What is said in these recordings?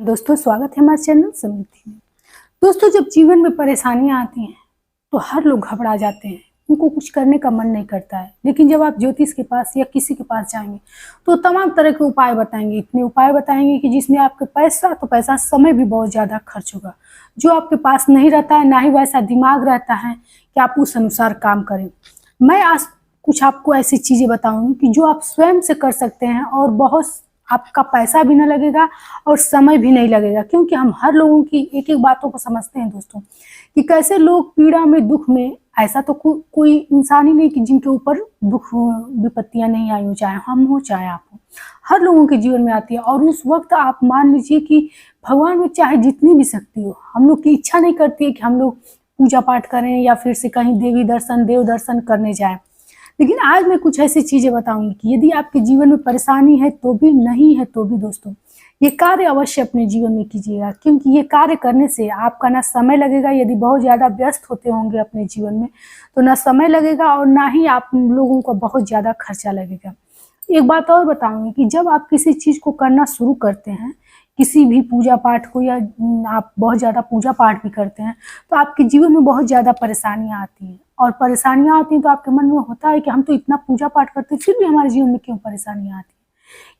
दोस्तों स्वागत है हमारे चैनल समृद्धि में। दोस्तों जब जीवन में परेशानियां आती हैं तो हर लोग घबरा जाते हैं, उनको कुछ करने का मन नहीं करता है। लेकिन जब आप ज्योतिष के पास या किसी के पास जाएंगे तो तमाम तरह के उपाय बताएंगे, इतने उपाय बताएंगे कि जिसमें आपके पैसा समय भी बहुत ज़्यादा खर्च होगा। जो आपके पास नहीं रहता है, ना ही वैसा दिमाग रहता है कि आप उस अनुसार काम करें। मैं आज कुछ आपको ऐसी चीज़ें बताऊंगी कि जो आप स्वयं से कर सकते हैं और बहुत आपका पैसा भी ना लगेगा और समय भी नहीं लगेगा, क्योंकि हम हर लोगों की एक एक बातों को समझते हैं दोस्तों कि कैसे लोग पीड़ा में, दुख में, ऐसा तो कोई इंसान ही नहीं कि जिनके ऊपर दुख विपत्तियां नहीं आई हो, चाहे हम हो चाहे आप हो। हर लोगों के जीवन में आती है और उस वक्त आप मान लीजिए कि भगवान में चाहे जितनी भी शक्ति हो, हम लोग की इच्छा नहीं करती है कि हम लोग पूजा पाठ करें या फिर से कहीं देव दर्शन करने जाएं। लेकिन आज मैं कुछ ऐसी चीजें बताऊंगी कि यदि आपके जीवन में परेशानी है तो भी, नहीं है तो भी दोस्तों ये कार्य अवश्य अपने जीवन में कीजिएगा, क्योंकि ये कार्य करने से आपका ना समय लगेगा। यदि बहुत ज़्यादा व्यस्त होते होंगे अपने जीवन में तो ना समय लगेगा और ना ही आप लोगों को बहुत ज़्यादा खर्चा लगेगा। एक बात और बताऊंगी कि जब आप किसी चीज़ को करना शुरू करते हैं, किसी भी पूजा पाठ को, या आप बहुत ज़्यादा पूजा पाठ भी करते हैं, तो आपके जीवन में बहुत ज़्यादा परेशानियां आती हैं। और परेशानियां आती हैं तो आपके मन में होता है कि हम तो इतना पूजा पाठ करते हैं, फिर भी हमारे जीवन में क्यों परेशानियां आती हैं?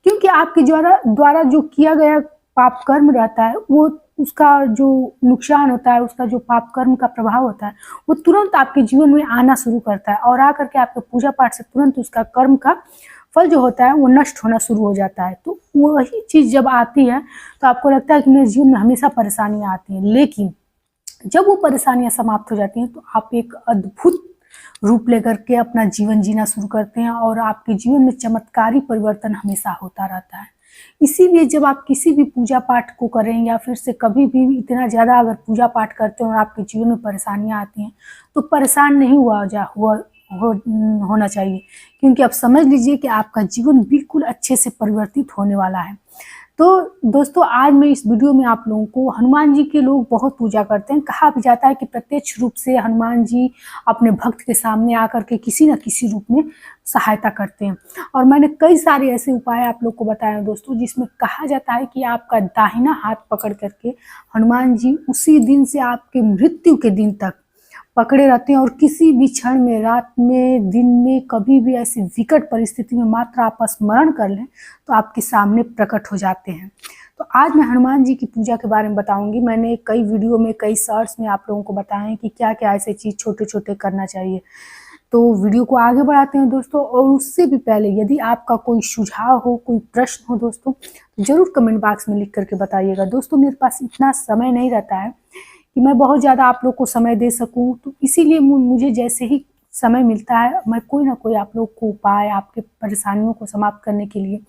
क्योंकि आपके द्वारा जो किया गया पाप कर्म रहता है, वो उसका जो नुकसान होता है, उसका जो पाप कर्म का प्रभाव होता है, वो तुरंत आपके जीवन में आना शुरू करता है और आकर के आपके पूजा पाठ से तुरंत उसका कर्म का फल जो होता है वो नष्ट होना शुरू हो जाता है। तो वही चीज़ जब आती है तो आपको लगता है कि मेरे जीवन में हमेशा परेशानियां आती हैं, लेकिन जब वो परेशानियां समाप्त हो जाती हैं तो आप एक अद्भुत रूप लेकर के अपना जीवन जीना शुरू करते हैं और आपके जीवन में चमत्कारी परिवर्तन हमेशा होता रहता है। इसीलिए जब आप किसी भी पूजा पाठ को करें या फिर से कभी भी इतना ज़्यादा अगर पूजा पाठ करते हैं और आपके जीवन में परेशानियां आती हैं तो परेशान नहीं होना चाहिए, क्योंकि आप समझ लीजिए कि आपका जीवन बिल्कुल अच्छे से परिवर्तित होने वाला है। तो दोस्तों आज मैं इस वीडियो में आप लोगों को, हनुमान जी के लोग बहुत पूजा करते हैं। कहा भी जाता है कि प्रत्यक्ष रूप से हनुमान जी अपने भक्त के सामने आकर के किसी न किसी रूप में सहायता करते हैं। और मैंने कई सारे ऐसे उपाय आप लोग को बताए हैं दोस्तों, जिसमें कहा जाता है कि आपका दाहिना हाथ पकड़ करके हनुमान जी उसी दिन से आपके मृत्यु के दिन तक पकड़े रहते हैं और किसी भी क्षण में, रात में, दिन में, कभी भी ऐसी विकट परिस्थिति में मात्र आप स्मरण कर लें तो आपके सामने प्रकट हो जाते हैं। तो आज मैं हनुमान जी की पूजा के बारे में बताऊंगी। मैंने कई वीडियो में, कई शॉर्ट्स में आप लोगों को बताया है कि क्या क्या ऐसे चीज़ छोटे छोटे करना चाहिए। तो वीडियो को आगे बढ़ाते हैं दोस्तों, और उससे भी पहले यदि आपका कोई सुझाव हो, कोई प्रश्न हो दोस्तों, तो जरूर कमेंट बॉक्स में लिख करके बताइएगा। दोस्तों मेरे पास इतना समय नहीं रहता है कि मैं बहुत ज़्यादा आप लोग को समय दे सकूं, तो इसीलिए मुझे जैसे ही समय मिलता है मैं कोई ना कोई आप लोग को उपाय, आपके परेशानियों को समाप्त करने के लिए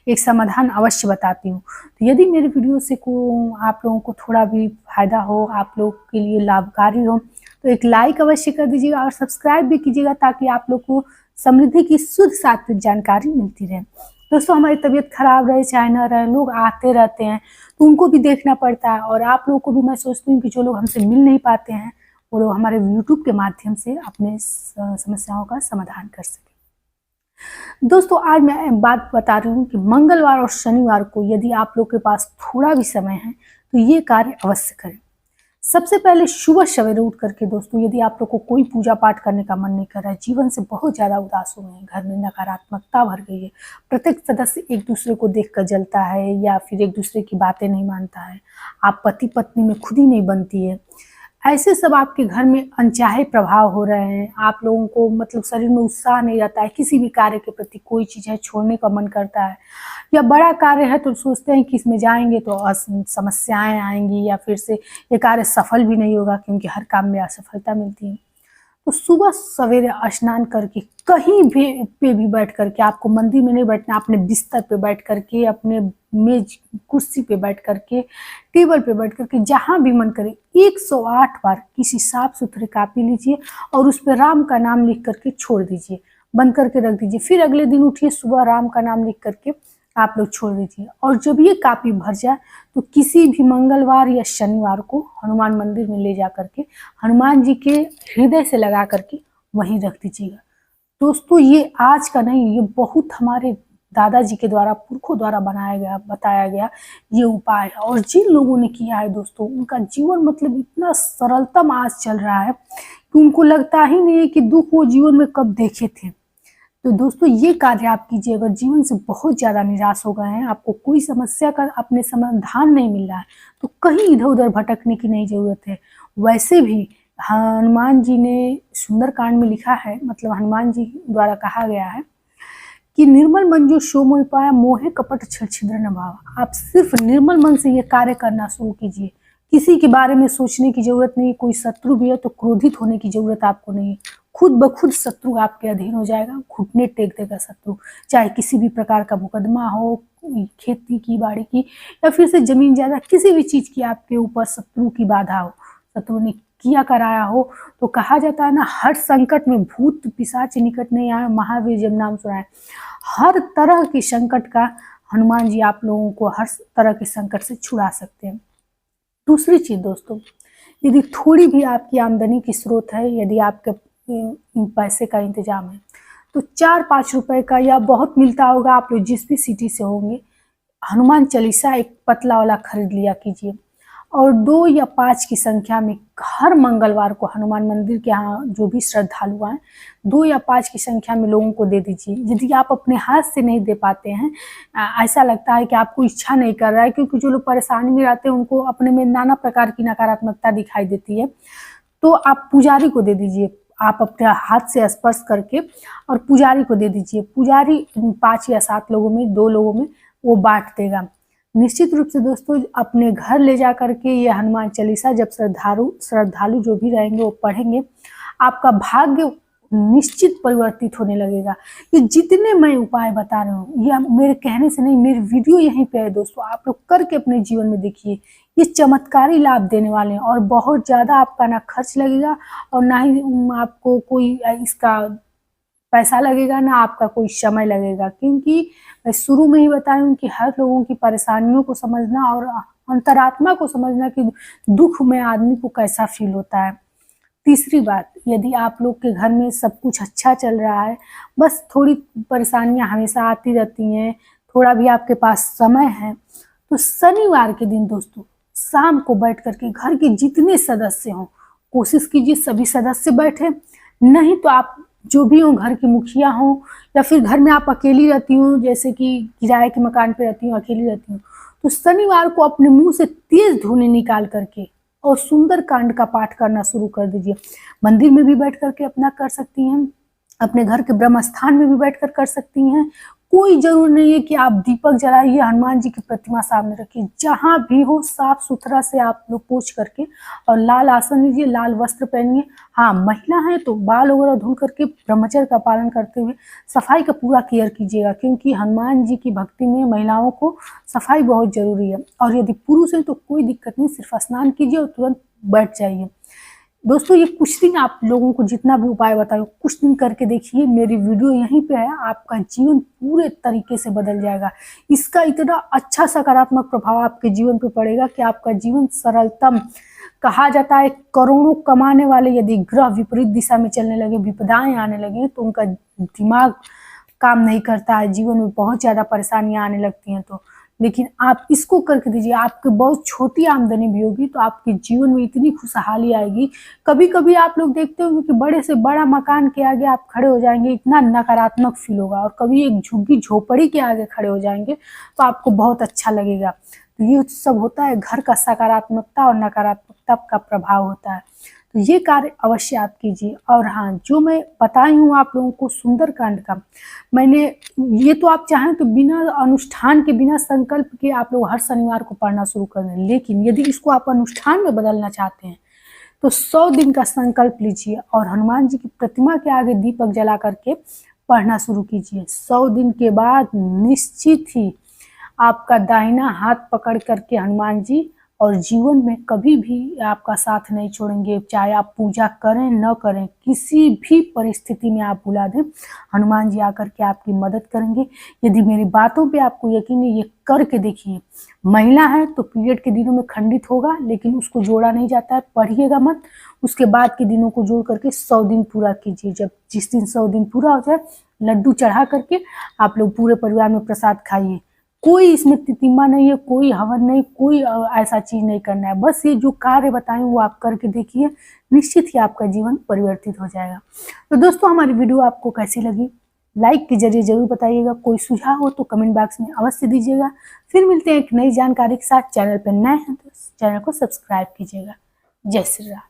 एक समाधान अवश्य बताती हूँ। तो यदि मेरे वीडियो से आप लोगों को थोड़ा भी फायदा हो, आप लोग के लिए लाभकारी हो, तो एक लाइक अवश्य कर दीजिएगा और सब्सक्राइब भी कीजिएगा, ताकि आप लोग को समृद्धि की शुद्ध सात्विक जानकारी मिलती रहे। दोस्तों हमारी तबीयत खराब रहे चाहे ना रहे, लोग आते रहते हैं तो उनको भी देखना पड़ता है, और आप लोगों को भी मैं सोचती हूँ कि जो लोग हमसे मिल नहीं पाते हैं वो लोग हमारे यूट्यूब के माध्यम से अपने समस्याओं का समाधान कर सकें। दोस्तों आज मैं बात बता रही हूँ कि मंगलवार और शनिवार को यदि आप लोग के पास थोड़ा भी समय है तो ये कार्य अवश्य करें। सबसे पहले सुबह सवेरे उठ करके दोस्तों, यदि आप लोग को कोई पूजा पाठ करने का मन नहीं कर रहा है, जीवन से बहुत ज़्यादा उदास हो गए हैं, घर में नकारात्मकता भर गई है, प्रत्येक सदस्य एक दूसरे को देखकर जलता है या फिर एक दूसरे की बातें नहीं मानता है, आप पति पत्नी में खुद ही नहीं बनती है, ऐसे सब आपके घर में अनचाहे प्रभाव हो रहे हैं, आप लोगों को मतलब शरीर में उत्साह नहीं रहता है, किसी भी कार्य के प्रति कोई चीज़ है छोड़ने का मन करता है, या बड़ा कार्य है तो सोचते हैं कि इसमें जाएंगे तो समस्याएं आएंगी या फिर से ये कार्य सफल भी नहीं होगा, क्योंकि हर काम में असफलता मिलती है। तो सुबह सवेरे स्नान करके कहीं भी पे भी बैठ करके, आपको मंदिर में नहीं बैठना, अपने बिस्तर पे बैठ करके, अपने मेज कुर्सी पे बैठ करके, टेबल पे बैठ करके, जहां भी मन करे 108 बार किसी साफ सुथरे कापी लीजिए और उस पर राम का नाम लिख करके छोड़ दीजिए, बंद करके रख दीजिए। फिर अगले दिन उठिए, सुबह राम का नाम लिख करके आप लोग छोड़ दीजिए, और जब ये कापी भर जाए तो किसी भी मंगलवार या शनिवार को हनुमान मंदिर में ले जा करके हनुमान जी के हृदय से लगा करके वहीं रख दीजिएगा। दोस्तों ये आज का नहीं, ये बहुत हमारे दादाजी के द्वारा, पुरखों द्वारा बताया गया ये उपाय है। और जिन लोगों ने किया है दोस्तों, उनका जीवन मतलब इतना सरलतम आज चल रहा है कि उनको लगता ही नहीं है कि दुख वो जीवन में कब देखे थे। तो दोस्तों ये कार्य आप कीजिए। अगर जीवन से बहुत ज़्यादा निराश हो गए हैं, आपको कोई समस्या का अपने समाधान नहीं मिल रहा है, तो कहीं इधर उधर भटकने की नहीं ज़रूरत है। वैसे भी हनुमान जी ने सुंदरकांड में लिखा है, मतलब हनुमान जी द्वारा कहा गया है कि निर्मल मन जो सो मोहि पाया, मोहे कपट छल छिद्र न भावा। आप सिर्फ निर्मल मन से ये कार्य करना शुरू कीजिए। किसी के बारे में सोचने की जरूरत नहीं। कोई शत्रु भी है तो क्रोधित होने की जरूरत आपको नहीं है। खुद ब खुद शत्रु आपके अधीन हो जाएगा, घुटने टेक देगा शत्रु। चाहे किसी भी प्रकार का मुकदमा हो, खेती की बाड़ी की या फिर से जमीन जायदाद, किसी भी चीज की आपके ऊपर शत्रु की बाधा हो, शत्रु ने किया कराया हो, तो कहा जाता है ना, हर संकट में भूत पिशाच निकट नहीं आए, महावीर जब नाम सुनाए। हर तरह के संकट का हनुमान जी आप लोगों को हर तरह के संकट से छुड़ा सकते हैं। दूसरी चीज दोस्तों, यदि थोड़ी भी आपकी आमदनी की स्रोत है, यदि आपके पैसे का इंतजाम है, तो 4-5 रुपए का या बहुत मिलता होगा, आप लोग जिस भी सिटी से होंगे, हनुमान चालीसा एक पतला वाला खरीद लिया कीजिए। और 2 या 5 की संख्या में हर मंगलवार को हनुमान मंदिर के यहाँ जो भी श्रद्धालु हैं, 2 या 5 की संख्या में लोगों को दे दीजिए। यदि आप अपने हाथ से नहीं दे पाते हैं, ऐसा लगता है कि आपको इच्छा नहीं कर रहा है, क्योंकि जो लोग परेशानी में रहते हैं उनको अपने में नाना प्रकार की नकारात्मकता दिखाई देती है, तो आप पुजारी को दे दीजिए। आप अपने हाथ से स्पर्श करके और पुजारी को दे दीजिए। पुजारी 5 या 7 लोगों में, 2 लोगों में वो बांट देगा। निश्चित रूप से दोस्तों अपने घर ले जा करके ये हनुमान चालीसा जब श्रद्धालु जो भी रहेंगे वो पढ़ेंगे, आपका भाग्य निश्चित परिवर्तित होने लगेगा। ये जितने मैं उपाय बता रहा हूँ, ये मेरे कहने से नहीं, मेरी वीडियो यहीं पे है दोस्तों, आप लोग करके अपने जीवन में देखिए। ये चमत्कारी लाभ देने वाले हैं और बहुत ज़्यादा आपका ना खर्च लगेगा और ना ही आपको कोई इसका पैसा लगेगा, ना आपका कोई समय लगेगा। क्योंकि मैं शुरू में ही बताई हूँ कि हर लोगों की परेशानियों को समझना और अंतरात्मा को समझना कि दुख में आदमी को कैसा फील होता है। तीसरी बात, यदि आप लोग के घर में सब कुछ अच्छा चल रहा है, बस थोड़ी परेशानियां हमेशा आती रहती हैं, थोड़ा भी आपके पास समय है, तो शनिवार के दिन दोस्तों शाम को बैठ करके घर के जितने सदस्य हों, कोशिश कीजिए सभी सदस्य बैठे। नहीं तो आप जो भी हो, घर की मुखिया हो या फिर घर में आप अकेली रहती हूँ, जैसे कि किराए के मकान पे रहती हूँ, अकेली रहती हूँ, तो शनिवार को अपने मुंह से तेज धुनें निकाल करके और सुंदरकांड का पाठ करना शुरू कर दीजिए। मंदिर में भी बैठ करके अपना कर सकती हैं, अपने घर के ब्रह्म स्थान में भी बैठकर कर सकती हैं। कोई जरूर नहीं है कि आप दीपक जलाइए, हनुमान जी की प्रतिमा सामने रखिए, जहां भी हो साफ सुथरा से आप लोग पोंछ करके और लाल आसन लीजिए, लाल वस्त्र पहनिए। हाँ, महिला है तो बाल वगैरह धुल करके ब्रह्मचर्य का पालन करते हुए सफाई का पूरा केयर कीजिएगा, क्योंकि हनुमान जी की भक्ति में महिलाओं को सफाई बहुत जरूरी है। और यदि पुरुष है तो कोई दिक्कत नहीं, सिर्फ स्नान कीजिए और तुरंत बैठ जाइए। दोस्तों ये कुछ दिन आप लोगों को जितना भी उपाय बताया कुछ दिन करके देखिए, मेरी वीडियो यहीं पे है, आपका जीवन पूरे तरीके से बदल जाएगा। इसका इतना अच्छा सकारात्मक प्रभाव आपके जीवन पे पड़ेगा कि आपका जीवन सरलतम, कहा जाता है करोड़ों कमाने वाले यदि ग्रह विपरीत दिशा में चलने लगे, विपदाएं आने लगे, तो उनका दिमाग काम नहीं करता है, जीवन में बहुत ज्यादा परेशानियां आने लगती हैं। तो लेकिन आप इसको करके दीजिए, आपकी बहुत छोटी आमदनी भी होगी तो आपके जीवन में इतनी खुशहाली आएगी। कभी कभी आप लोग देखते होंगे कि बड़े से बड़ा मकान के आगे आप खड़े हो जाएंगे, इतना नकारात्मक फील होगा, और कभी एक झुग्गी झोपड़ी के आगे खड़े हो जाएंगे तो आपको बहुत अच्छा लगेगा। तो ये सब होता है घर का सकारात्मकता और नकारात्मकता का प्रभाव होता है। तो ये कार्य अवश्य आप कीजिए। और हाँ, जो मैं बताई हूँ आप लोगों को सुंदरकांड का, मैंने ये तो आप चाहें तो बिना अनुष्ठान के, बिना संकल्प के आप लोग हर शनिवार को पढ़ना शुरू कर दें। लेकिन यदि इसको आप अनुष्ठान में बदलना चाहते हैं तो 100 दिन का संकल्प लीजिए और हनुमान जी की प्रतिमा के आगे दीपक जला करके पढ़ना शुरू कीजिए। 100 दिन के बाद निश्चित ही आपका दाहिना हाथ पकड़ करके हनुमान जी और जीवन में कभी भी आपका साथ नहीं छोड़ेंगे। चाहे आप पूजा करें न करें, किसी भी परिस्थिति में आप बुला दें, हनुमान जी आकर के आपकी मदद करेंगे। यदि मेरी बातों पे आपको यकीन है, ये करके देखिए। महिला है तो पीरियड के दिनों में खंडित होगा, लेकिन उसको जोड़ा नहीं जाता है, पढ़िएगा मत। उसके बाद के दिनों को जोड़ करके 100 दिन पूरा कीजिए। जब जिस दिन 100 दिन पूरा हो जाए लड्डू चढ़ा करके आप लोग पूरे परिवार में प्रसाद खाइए। कोई इसमें तितिम्मा नहीं है, कोई हवन नहीं, कोई ऐसा चीज नहीं करना है। बस ये जो कार्य बताएं वो आप करके देखिए, निश्चित ही आपका जीवन परिवर्तित हो जाएगा। तो दोस्तों हमारी वीडियो आपको कैसी लगी लाइक के जरिए जरूर बताइएगा। कोई सुझाव हो तो कमेंट बॉक्स में अवश्य दीजिएगा। फिर मिलते हैं एक नई जानकारी के साथ। चैनल पर नए हैं तो चैनल को सब्सक्राइब कीजिएगा। जय श्री राम।